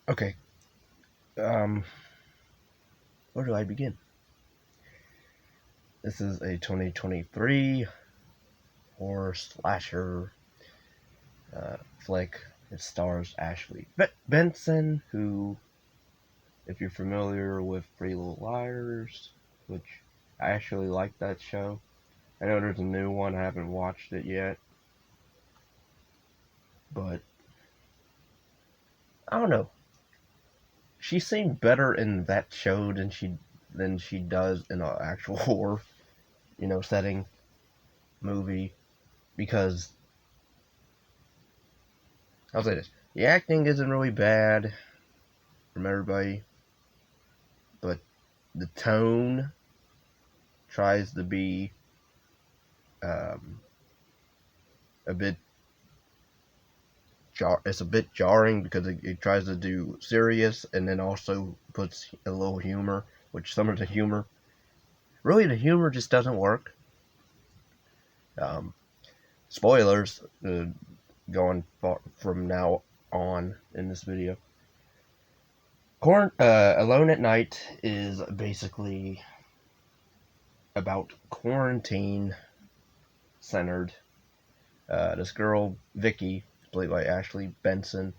Okay, where do I begin? This is a 2023 horror slasher flick. It stars Ashley Benson, who, if you're familiar with Pretty Little Liars, which I actually like that show. I know there's a new one, I haven't watched it yet, but I don't know. She seemed better in that show than she does in an actual horror, setting movie because I'll say this: the acting isn't really bad from everybody, but the tone tries to be um, a bit it's a bit jarring because it tries to do serious and then also puts a little humor, which some of the humor, really the humor just doesn't work. Um, Spoilers going from now on in this video. Alone at Night is basically about quarantine centered. This girl, Vicky, played by Ashley Benson,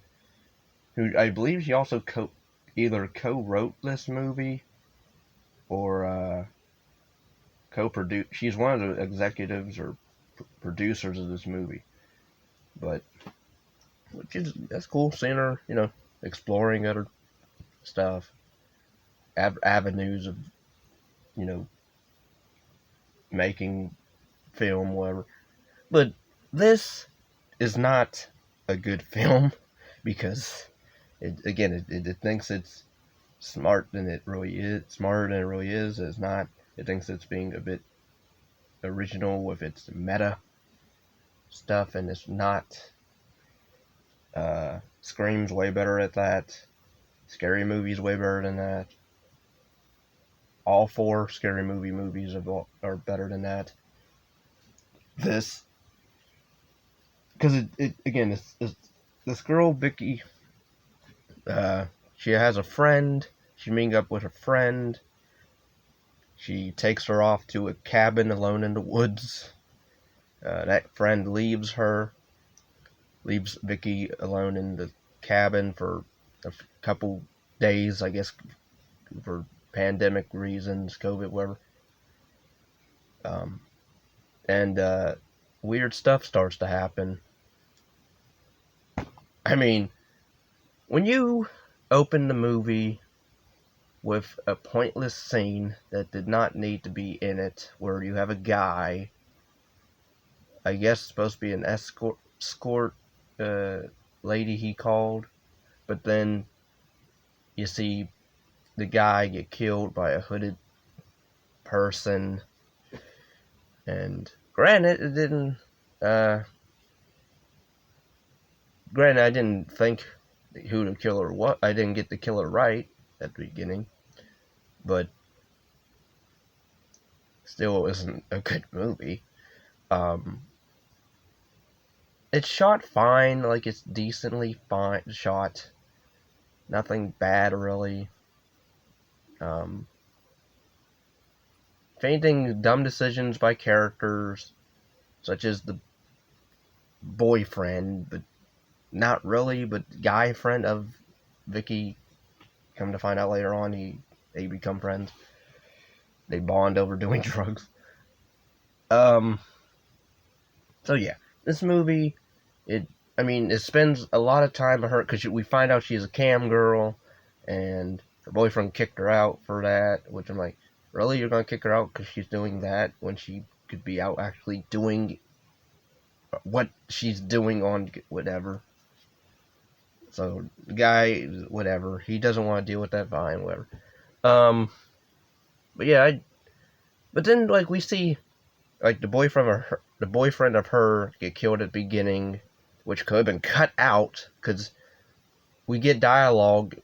who I believe she also either co-wrote this movie or co-produced. She's one of the executives or producers of this movie. But that's cool seeing her, exploring other stuff, avenues of, you know, making film, whatever. But this is not a good film because it thinks it's smart than it really is, smarter than it really is. It's not. It thinks it's being a bit original with its meta stuff, and it's not. Scream's way better at that. Scary Movie's way better than that. All four Scary movies are better than that. This, because it again, it's this girl Vicky. Uh, she has a friend. She meets up with a friend. She takes her off to a cabin alone in the woods. That friend leaves Vicky alone in the cabin for a couple days, I guess, for pandemic reasons, COVID, whatever. Um, and weird stuff starts to happen. I mean, when you open the movie with a pointless scene that did not need to be in it, where you have a guy, I guess supposed to be an escort uh, lady he called, but then you see the guy get killed by a hooded person, and granted, it didn't. Granted, I didn't think who the killer was. I didn't get the killer right at the beginning, but still, it wasn't a good movie. Um, it's shot fine, like it's decently fine shot. Nothing bad really. Um, if anything, dumb decisions by characters, such as the boyfriend, but not really, but guy friend of Vicky. Come to find out later on, they become friends. They bond over doing drugs. Um. So yeah, this movie, it spends a lot of time on her because we find out she's a cam girl, and her boyfriend kicked her out for that. Which I'm like, really, you're gonna kick her out because she's doing that when she could be out actually doing what she's doing on whatever. So the guy, whatever, he doesn't want to deal with that. Fine, whatever. Um, but yeah, but then like we see like the boyfriend of her get killed at the beginning, which could have been cut out because we get dialogue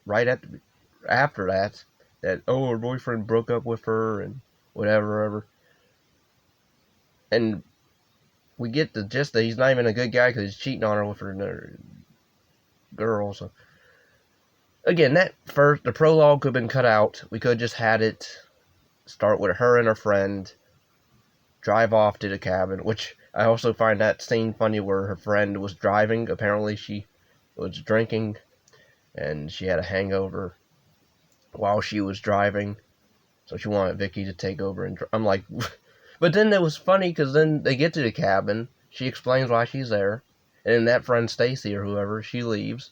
after that oh, her boyfriend broke up with her and whatever, and we get the gist that he's not even a good guy because he's cheating on her with her girl. So again, the prologue could have been cut out. We could have just had it start with her and her friend drive off to the cabin, which I also find that scene funny where her friend was driving. Apparently she was drinking and she had a hangover while she was driving, so she wanted Vicky to take over. And I'm like, but then it was funny because then they get to the cabin. She explains why she's there, and then that friend Stacy or whoever, she leaves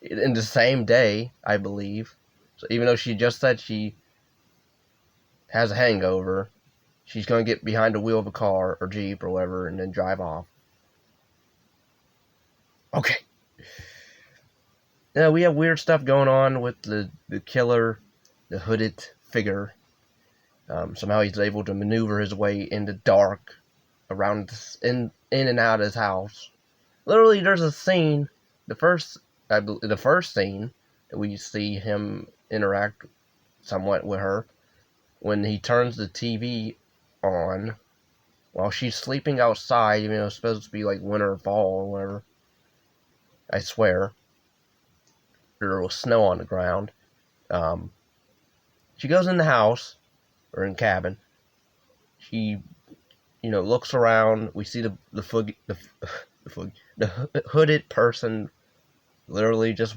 in the same day, I believe. So even though she just said she has a hangover, she's gonna get behind the wheel of a car or Jeep or whatever and then drive off. Okay. Now we have weird stuff going on with the killer, the hooded figure. Somehow he's able to maneuver his way in the dark around in and out of his house. Literally, there's a scene, the first scene that we see him interact somewhat with her when he turns the TV on while she's sleeping outside, even though it's supposed to be like winter or fall or whatever. I swear. There was snow on the ground. She goes in the house, or in cabin. She, looks around. We see the hooded person literally just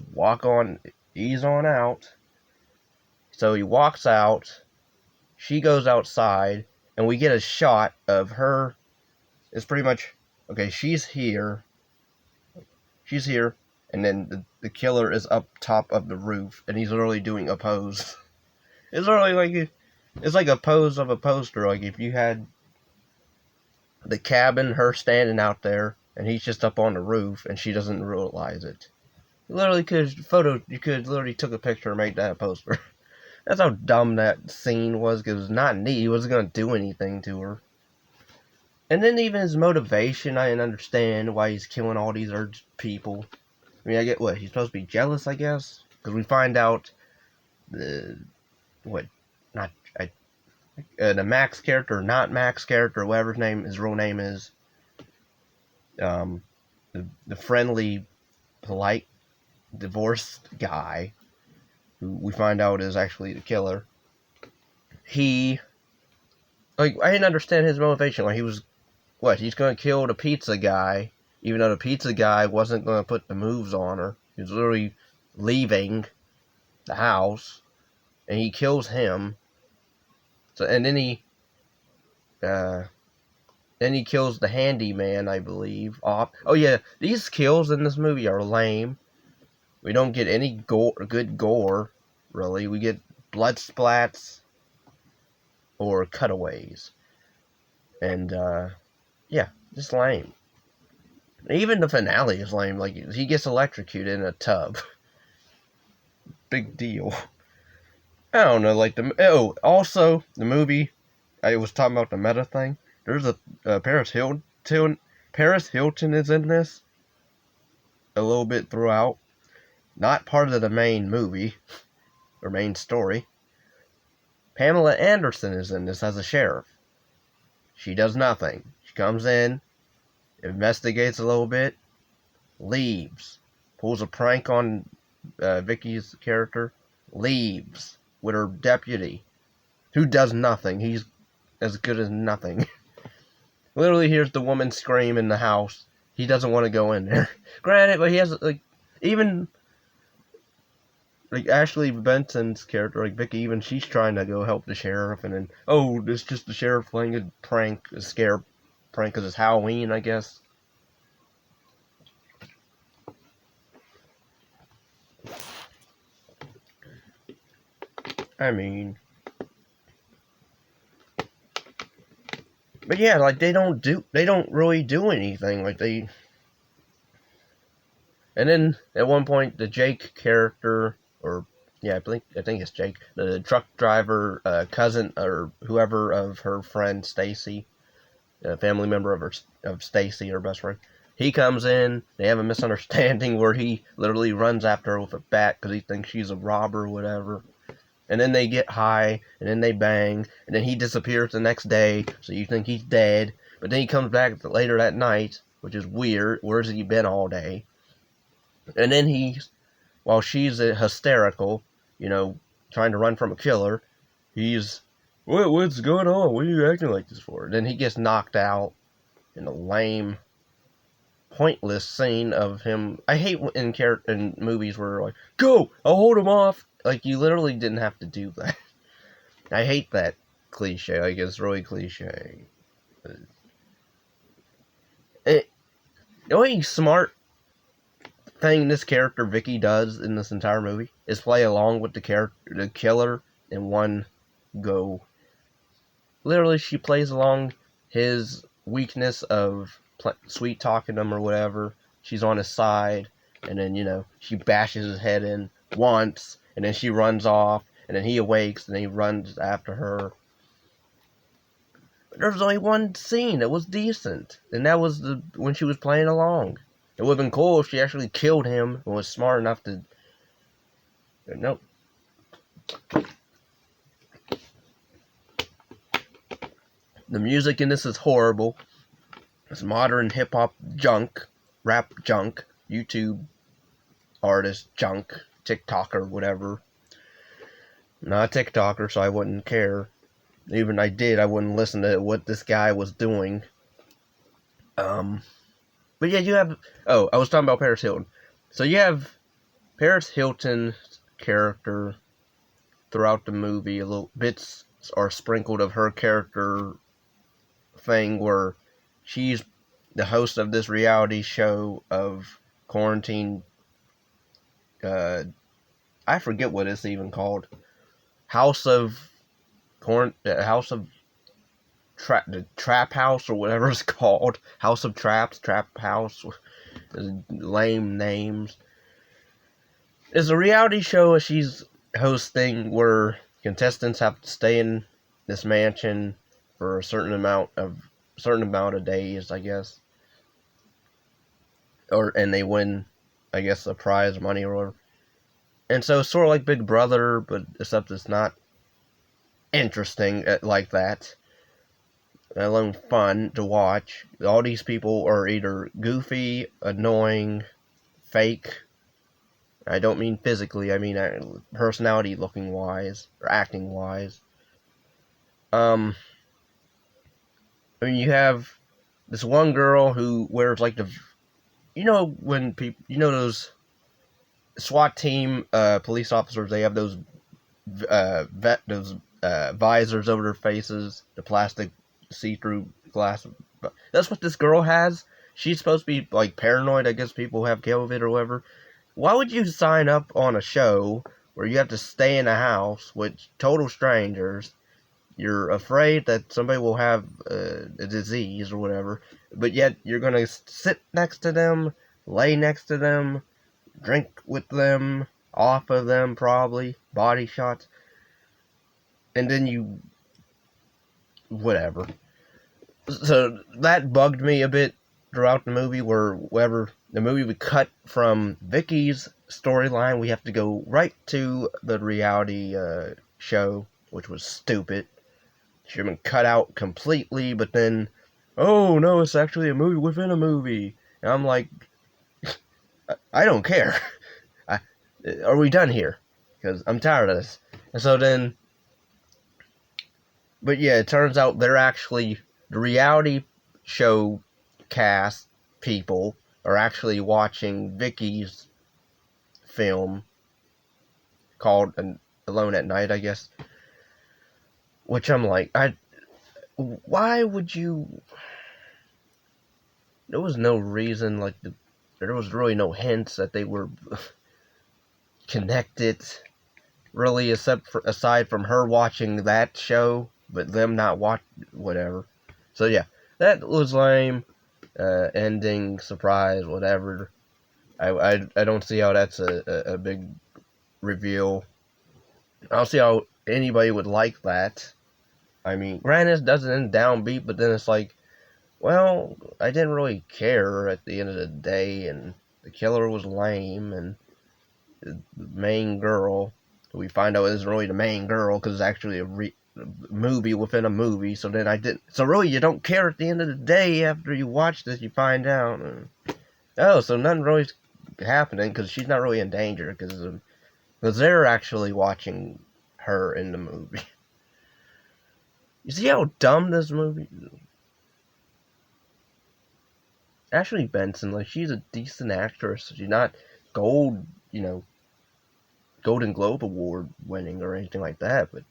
ease on out. So he walks out. She goes outside, and we get a shot of her. It's pretty much, okay, she's here, and then the killer is up top of the roof, and he's literally doing a pose. It's literally it's like a pose of a poster. Like if you had the cabin, her standing out there, and he's just up on the roof, and she doesn't realize it. You could literally took a picture and made that a poster. That's how dumb that scene was, because it was not neat. He wasn't going to do anything to her. And then even his motivation, I didn't understand why he's killing all these people. I mean, I get what, he's supposed to be jealous, I guess? Because we find out the Max character, not Max character, whatever his real name is, the friendly, polite, divorced guy, who we find out is actually the killer. I didn't understand his motivation. Like, he's going to kill the pizza guy, even though the pizza guy wasn't going to put the moves on her. He was literally leaving the house, and he kills him. So, and then he kills the handyman, I believe, off. Oh yeah, these kills in this movie are lame. We don't get any good gore, really. We get blood splats or cutaways. And, just lame. Even the finale is lame. Like, he gets electrocuted in a tub. Big deal. I don't know, also, the movie, I was talking about the meta thing. There's a Paris Hilton is in this a little bit throughout. Not part of the main movie, or main story. Pamela Anderson is in this as a sheriff. She does nothing. She comes in, investigates a little bit, leaves, pulls a prank on Vicky's character, leaves with her deputy, who does nothing. He's as good as nothing. Literally hears the woman scream in the house. He doesn't want to go in there. Granted, but he has, even Ashley Benson's character, Vicky, even she's trying to go help the sheriff, and then, it's just the sheriff playing a scare prank, because it's Halloween, I guess. I mean, but yeah, they don't really do anything, and then at one point the Jake character, I think it's Jake, the truck driver, cousin or whoever of her friend Stacy, a family member of Stacy, her best friend. He comes in, they have a misunderstanding where he literally runs after her with a bat because he thinks she's a robber or whatever. And then they get high, and then they bang, and then he disappears the next day, so you think he's dead. But then he comes back later that night, which is weird. Where's he been all day? And then while she's hysterical, you know, trying to run from a killer, he's, what's going on? What are you acting like this for? Then he gets knocked out in a lame, pointless scene of him. I hate in movies where like, go, I'll hold him off. Like, you literally didn't have to do that. I hate that cliche. Like, it's really cliche. The only smart thing this character Vicky does in this entire movie is play along with the killer in one go. Literally, she plays along his weakness of sweet talking him or whatever. She's on his side, and then, you know, she bashes his head in once, and then she runs off, and then he awakes, and then he runs after her. But there was only one scene that was decent, and that was when she was playing along. It would have been cool if she actually killed him and was smart enough to... Nope. The music in this is horrible. It's modern hip-hop junk, rap junk, YouTube artist junk, TikToker, whatever. I'm not a TikToker, so I wouldn't care. Even if I did, I wouldn't listen to what this guy was doing. But yeah, you have... Oh, I was talking about Paris Hilton. So you have Paris Hilton's character throughout the movie. A little bits are sprinkled of her character thing where she's the host of this reality show of quarantine. I forget what it's even called. House of the Trap House or whatever it's called. House of Traps, Trap House, lame names. It's a reality show she's hosting where contestants have to stay in this mansion for a certain amount of days, I guess. And they win, I guess, a prize money or whatever. And so it's sort of like Big Brother, but except it's not interesting like that. Let alone fun to watch. All these people are either goofy, annoying, fake. I don't mean physically, I mean personality looking wise, or acting wise. I mean, you have this one girl who wears like when people, those SWAT team police officers, they have those visors over their faces, the plastic see-through glass. That's what this girl has. She's supposed to be like paranoid. I guess people have COVID or whatever. Why would you sign up on a show where you have to stay in a house with total strangers? You're afraid that somebody will have a disease or whatever, but yet you're gonna sit next to them, lay next to them, drink with them, off of them probably, body shots, and then whatever. So that bugged me a bit throughout the movie, wherever the movie would cut from Vicky's storyline, we have to go right to the reality show, which was stupid. Should have been cut out completely, but then, oh no, it's actually a movie within a movie. And I'm like, I don't care. Are we done here? Because I'm tired of this. And so then, but yeah, it turns out they're actually, the reality show cast people are actually watching Vicky's film called Alone at Night, I guess. Which I'm like, why would you... There was no reason, like, there was really no hints that they were connected, really, aside from her watching that show, but them not whatever. So yeah, that was lame. Ending, surprise, whatever. I don't see how that's a big reveal. I don't see how anybody would like that. I mean, granted, it doesn't end downbeat, but then it's like, well, I didn't really care at the end of the day, and the killer was lame, and the main girl, who we find out isn't really the main girl, because it's actually a movie within a movie, so then I didn't, so really you don't care at the end of the day after you watch this, you find out, oh, so nothing really happening because she's not really in danger because they're actually watching her in the movie. You see how dumb this movie is? Ashley Benson, like, she's a decent actress. She's not gold, Golden Globe Award winning or anything like that, but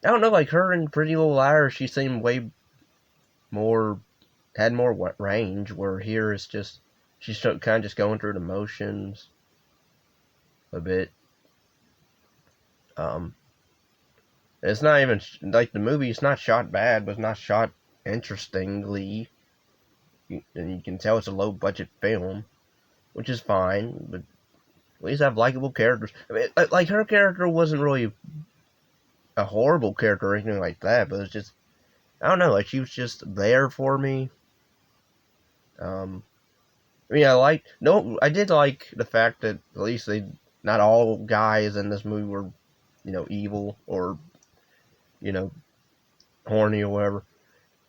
I don't know, like, her in Pretty Little Liars, she seemed way more, had more range, where here it's just, she's kind of just going through the motions a bit. It's not even, like, the movie, it's not shot bad, but it's not shot interestingly. And you can tell it's a low-budget film, which is fine, but at least have likable characters. I mean, like, her character wasn't really a horrible character or anything like that, but it's just, I don't know, like, she was just there for me. I mean, I did like the fact that at least not all guys in this movie were, evil or, horny or whatever.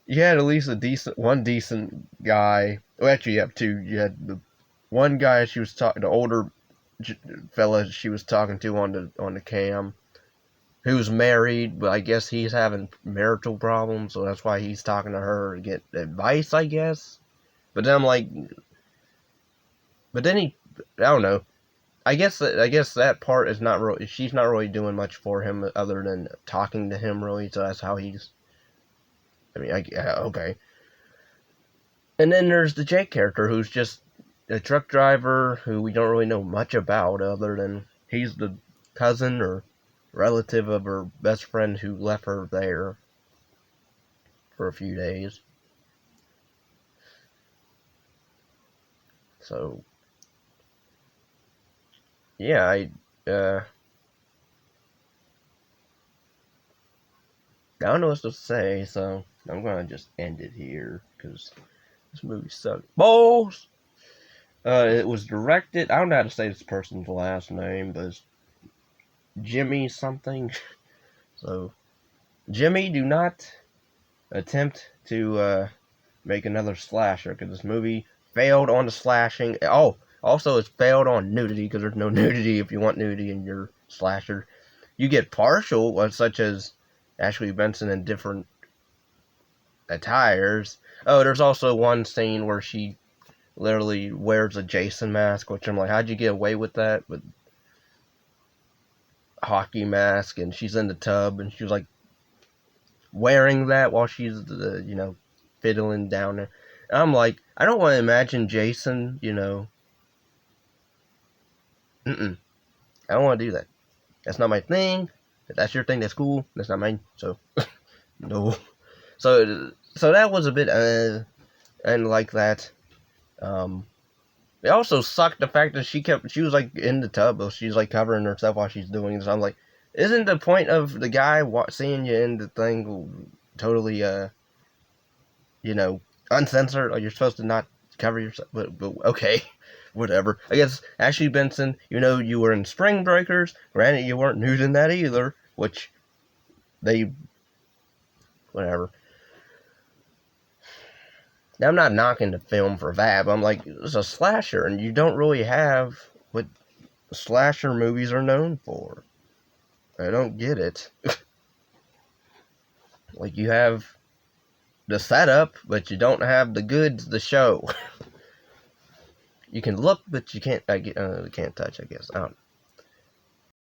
You had at least one decent guy. Well, actually, you have two. You had the one guy she was talking, the older fella she was talking to on the cam, who's married, but I guess he's having marital problems, so that's why he's talking to her to get advice, I guess. But then I'm like, but then I don't know. I guess that part is not really. She's not really doing much for him other than talking to him, really. So that's how he's. I mean, okay. And then there's the Jake character, who's just a truck driver who we don't really know much about, other than he's the cousin or relative of her best friend who left her there for a few days. So, yeah, I don't know what to say, so I'm gonna just end it here because this movie sucked balls. It was directed. I don't know how to say this person's last name, but it's Jimmy something. So, Jimmy, do not attempt to make another slasher, because this movie failed on the slashing. Oh, also it's failed on nudity, because there's no nudity if you want nudity in your slasher. You get partial, such as Ashley Benson in different attires. Oh, there's also one scene where she literally wears a Jason mask, which I'm like, how'd you get away with that? With hockey mask, and she's in the tub, and she's like wearing that while she's, fiddling down there. And I'm like, I don't want to imagine Jason, I don't want to do that. That's not my thing. If that's your thing, that's cool. That's not mine. So, no. So that was a bit, and like that. It also sucked the fact that she was like in the tub, but she's like covering herself while she's doing this. I'm like, isn't the point of the guy seeing you in the thing totally, uncensored? Like, you're supposed to not cover yourself, but okay, whatever. I guess Ashley Benson, you were in Spring Breakers. Granted, you weren't nude in that either, which whatever. Now, I'm not knocking the film for that, but I'm like, it's a slasher, and you don't really have what slasher movies are known for. I don't get it. Like, you have the setup, but you don't have the goods to show. You can look, but you can't touch, I guess. I don't know.